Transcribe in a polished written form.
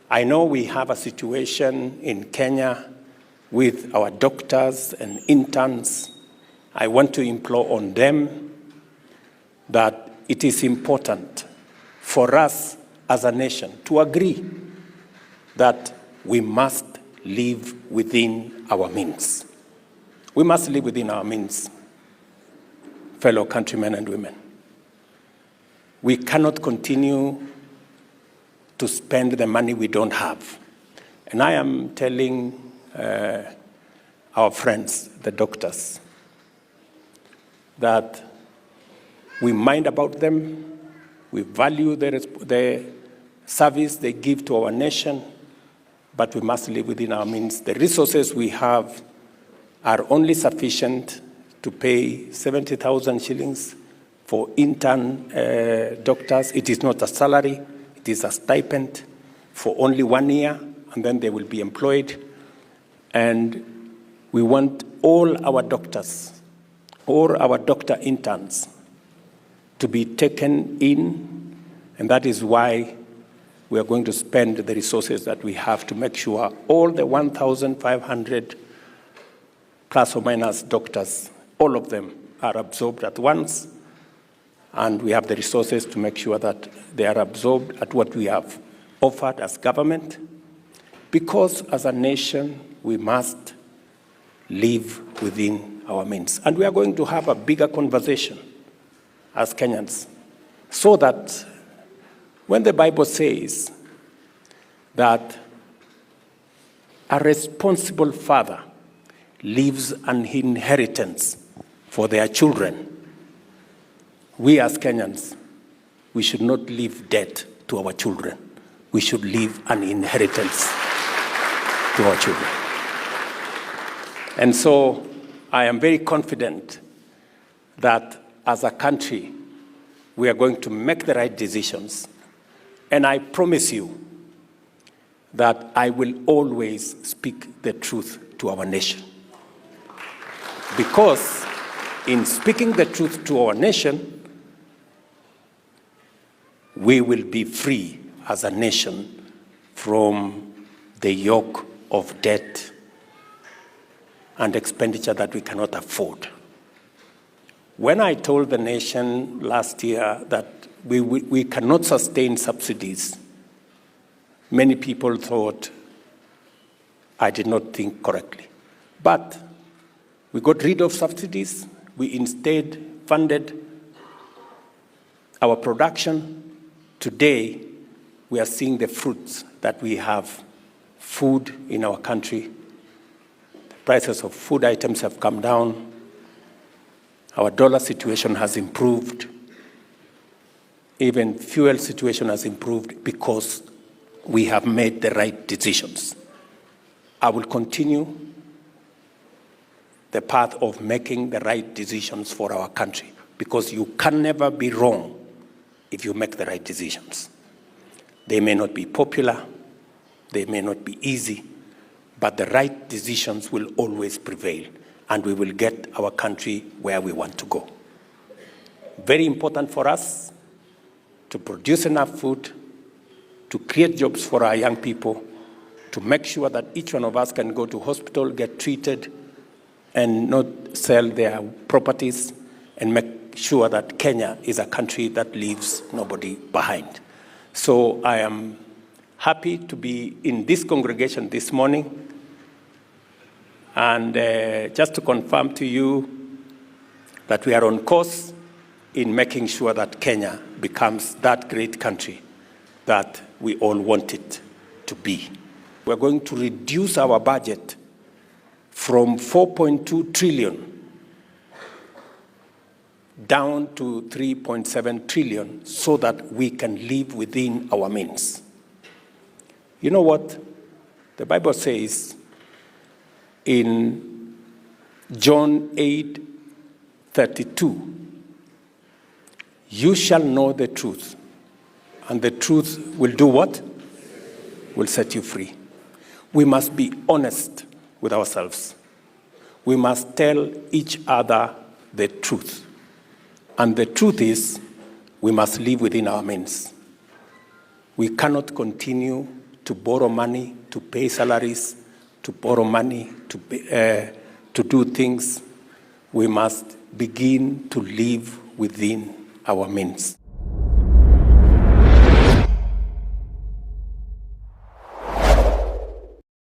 I know we have a situation in Kenya with our doctors and interns. I want to implore on them that it is important for us as a nation to agree that we must live within our means. We must live within our means, fellow countrymen and women. We cannot continue to spend the money we don't have. And I am telling our friends, the doctors, that we mind about them, we value the service they give to our nation, but we must live within our means. The resources we have are only sufficient to pay 70,000 shillings for intern doctors. It is not a salary, it is a stipend for only 1 year, and then they will be employed. And we want all our doctors, all our doctor interns to be taken in, and that is why we are going to spend the resources that we have to make sure all the 1,500 plus or minus doctors, all of them are absorbed at once, and we have the resources to make sure that they are absorbed at what we have offered as government, because as a nation, we must live within our means. And we are going to have a bigger conversation as Kenyans, so that when the Bible says that a responsible father leaves an inheritance for their children, we as Kenyans, we should not leave debt to our children. We should leave an inheritance to our children. And so I am very confident that as a country, we are going to make the right decisions. And I promise you that I will always speak the truth to our nation. Because in speaking the truth to our nation, we will be free as a nation from the yoke of debt and expenditure that we cannot afford. When I told the nation last year that we cannot sustain subsidies, many people thought I did not think correctly. But we got rid of subsidies. We instead funded our production. Today, we are seeing the fruits that we have food in our country. The prices of food items have come down. Our dollar situation has improved. Even fuel situation has improved because we have made the right decisions. I will continue the path of making the right decisions for our country, because you can never be wrong if you make the right decisions. They may not be popular, they may not be easy, but the right decisions will always prevail, and we will get our country where we want to go. Very important for us to produce enough food, to create jobs for our young people, to make sure that each one of us can go to hospital, get treated, and not sell their properties, and make sure that Kenya is a country that leaves nobody behind. So I am happy to be in this congregation this morning, and just to confirm to you that we are on course in making sure that Kenya becomes that great country that we all want it to be. We're going to reduce our budget from 4.2 trillion down to 3.7 trillion so that we can live within our means. You know what? The Bible says in John 8:32, you shall know the truth, and the truth will do what? Will set you free. We must be honest with ourselves. We must tell each other the truth. And the truth is, we must live within our means. We cannot continue to borrow money, to pay salaries, to borrow money, to do things. We must begin to live within our means.